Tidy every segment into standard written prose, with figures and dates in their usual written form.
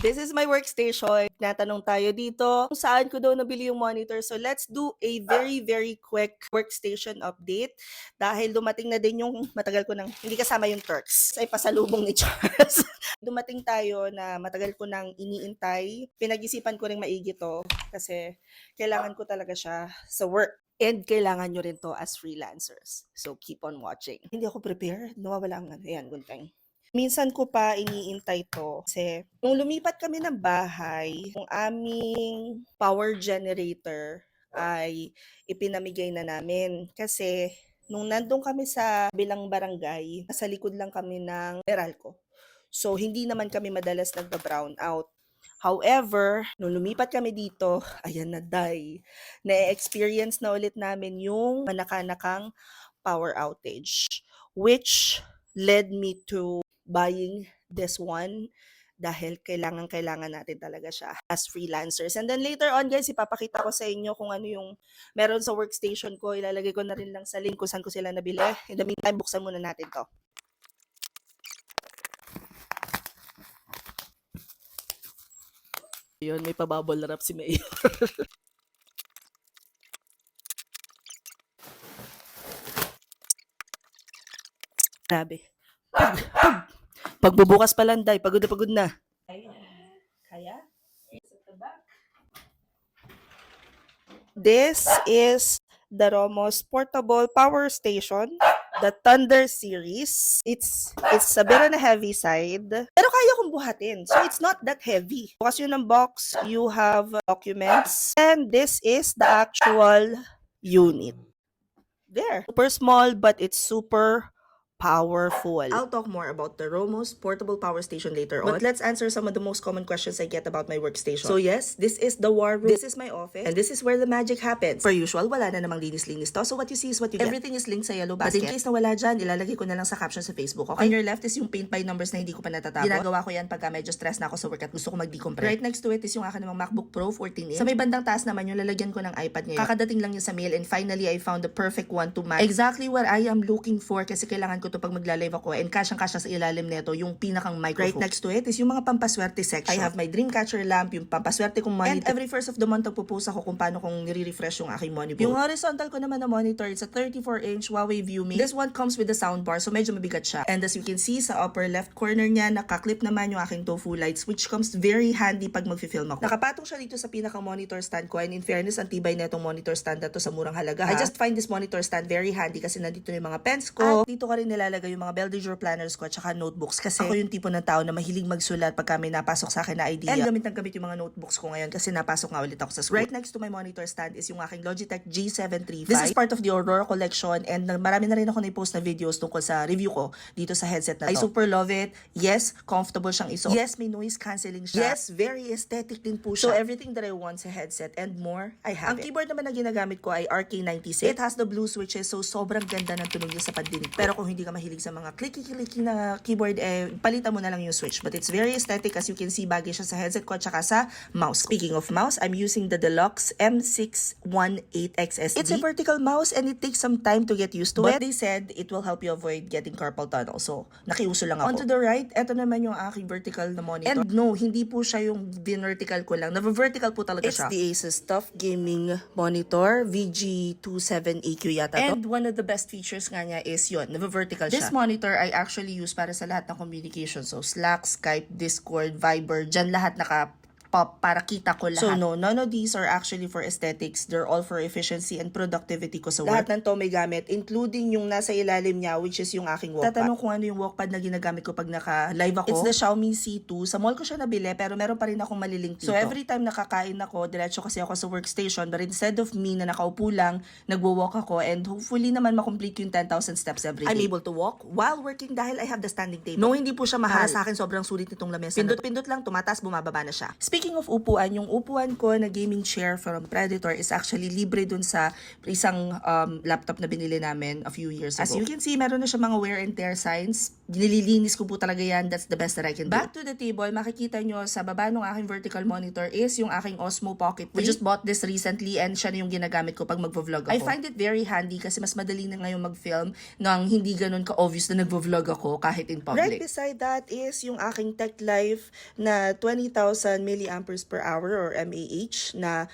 This is my workstation. Natanong tayo dito kung saan ko daw nabili yung monitor. So let's do a very quick workstation update. Dahil dumating na din yung matagal ko nang hindi kasama yung Turks. Ay pasalubong ni Charles. Dumating tayo na matagal ko nang iniintay. Pinag-isipan ko ring maigi to kasi kailangan ko talaga siya sa work. And kailangan nyo rin to as freelancers. So keep on watching. Hindi ako prepared. Nawawala ang ano. Ayan, gunteng. Minsan ko pa iniintay to kasi nung lumipat kami ng bahay, yung aming power generator ay ipinamigay na namin. Kasi nung nandun kami sa bilang barangay, nasa likod lang kami ng Meralco. So hindi naman kami madalas nagba-brown out. However, nung lumipat kami dito, ayan na day, na-experience na ulit namin yung manakanakang power outage, which led me to buying this one dahil kailangan natin talaga siya as freelancers. And then later on guys, ipapakita ko sa inyo kung ano yung meron sa workstation ko. Ilalagay ko na rin lang sa link kung saan ko sila nabili. In the meantime, buksan muna natin to. Yun, may pabubble wrap si Mayor. Grabe. Pagbubukas pa lang, day, pagod na. Kaya? This is the Romos Portable Power Station, the Thunder series. It's a bit on the heavy side, pero kaya kong buhatin. So it's not that heavy. Bukas yun ng box, you have documents, and this is the actual unit. There. Super small, but it's super powerful. I'll talk more about the Romos Portable Power Station later on. But let's answer some of the most common questions I get about my workstation. So yes, this is the war room. This is my office. And this is where the magic happens. Per usual, wala na namang linis-linis to. So what you see is what you get. Everything is linked sa yellow basket. But in case na wala dyan, ilalagay ko na lang sa caption sa Facebook. Okay? On your left is yung paint by numbers na hindi ko pa natatapos. Ginagawa ko yan pagka medyo stress na ako sa work at gusto ko mag-decompress. Right next to it is yung akin namang MacBook Pro 14-inch. Sa may bandang taas naman yung lalagyan ko ng iPad ngayon. Kakadating lang yun sa mail and finally I found the perfect one to match exactly what I am looking for kasi kailangan ko to pag magla-live ako and kasyang-kasya sa ilalim nito yung pinakang microphone. Right next to it is yung mga pampaswerte section. I have my Dreamcatcher lamp, yung pampaswerte kong monitor. And every first of the month nagpo-post ako kung paano kong nire-refresh yung aking monitor. Yung horizontal ko naman na monitor, it's a 34-inch Huawei ViewMate. This one comes with the soundbar so medyo mabigat siya. And as you can see sa upper left corner niya, nakaklip naman yung aking Tofu lights which comes very handy pag magfi-film ako. Nakapatong siya dito sa pinakang monitor stand ko and in fairness, ang tibay na itong monitor stand na to sa murang halaga. I just find this monitor stand very handy kasi nandito yung mga pens ko. At dito ko rin nilalagay yung mga Beldiger planners ko at saka notebooks kasi ako yung tipo ng tao na mahilig magsulat pagka may napasok sa akin na idea. And gamit yung mga notebooks ko ngayon kasi napasok nga ulit ako sa school. Right next to my monitor stand is yung aking Logitech G735. This is part of the Aurora collection and marami na rin ako na-post na videos tungkol sa review ko dito sa headset na to. I super love it. Yes, comfortable siyang isuot. Yes, may noise cancelling siya. Yes, very aesthetic din po siya. So everything that I want sa headset and more, I have it. Ang keyboard naman na ginagamit ko ay RK96. It has the blue switches so sobrang ganda ng tunog niya sa pandinig. Pero kung hindi ka mahilig sa mga clicky na keyboard, palitan mo na lang yung switch. But it's very aesthetic as you can see, bagay siya sa headset ko at saka sa mouse. Speaking of mouse, I'm using the Deluxe M618XSD. It's a vertical mouse and it takes some time to get used to it. But they said it will help you avoid getting carpal tunnel. So, nakiuso lang ako. On to the right, eto naman yung aking vertical na monitor. And no, hindi po siya yung vertical ko lang. Nava-vertical po talaga siya. It's the Asus TUF Gaming Monitor, VG27AQ yata to. And one of the best features nga niya is yun, nava-vertical siya. This monitor I actually use para sa lahat ng communication. So, Slack, Skype, Discord, Viber, dyan lahat pop para kita ko lahat. So no, none of these are actually for aesthetics. They're all for efficiency and productivity ko sa work. Lahat ng to may gamit, including yung nasa ilalim niya, which is yung aking walkpad. Tatanong kung ano yung walkpad na ginagamit ko pag naka-live ako. It's the Xiaomi C2. Sa mall ko siya nabili, pero meron pa rin akong malilink dito. So every time nakakain ako, diretso kasi ako sa workstation, but instead of me na nakaupo lang, nagwo-walk ako, and hopefully naman makomplete yung 10,000 steps every day. I'm able to walk while working dahil I have the standing table. No, hindi po siya mahal. Para sa akin, sobrang sulit nitong lamesa. Pindot-pindot lang, tumataas, bumababa na siya. Speaking Speaking of upuan, yung upuan ko na gaming chair from Predator is actually libre dun sa isang laptop na binili namin a few years ago. As you can see, meron na siya mga wear and tear signs. Nililinis ko po talaga yan. That's the best that I can do. Back to the table, makikita nyo sa baba ng aking vertical monitor is yung aking Osmo Pocket 3. We just bought this recently and siya na yung ginagamit ko pag mag-vlog ako. I find it very handy kasi mas madali na ngayon mag-film nang hindi ganun ka-obvious na nag-vlog ako kahit in public. Right beside that is yung aking Tech Life na 20,000 milliamperes per hour or mAh na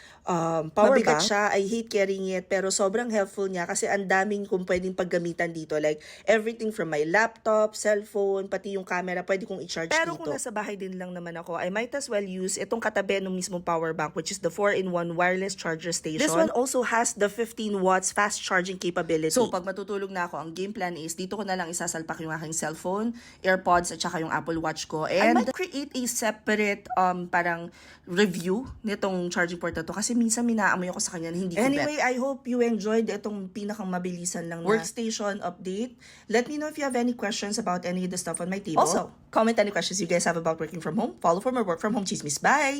power bank. Siya. I hate carrying it pero sobrang helpful niya kasi ang daming kung pwedeng paggamitan dito. Like everything from my laptop, cellphone, pati yung camera, pwede kong i-charge dito. Pero kung nasa bahay din lang naman ako, I might as well use itong katabi ng mismong power bank which is the 4-in-1 wireless charger station. This one also has the 15 watts fast charging capability. So pag matutulog na ako, ang game plan is dito ko na lang isasalpak yung aking cellphone, AirPods at saka yung Apple Watch ko. And I might create a separate parang review nitong charging port na to kasi minsan minaamoy ako sa kanya na hindi ko bet. Anyway, I hope you enjoyed itong pinakang mabilisan lang na workstation update. Let me know if you have any questions about any of the stuff on my table. Also, comment any questions you guys have about working from home. Follow for more work from home chismis. Bye!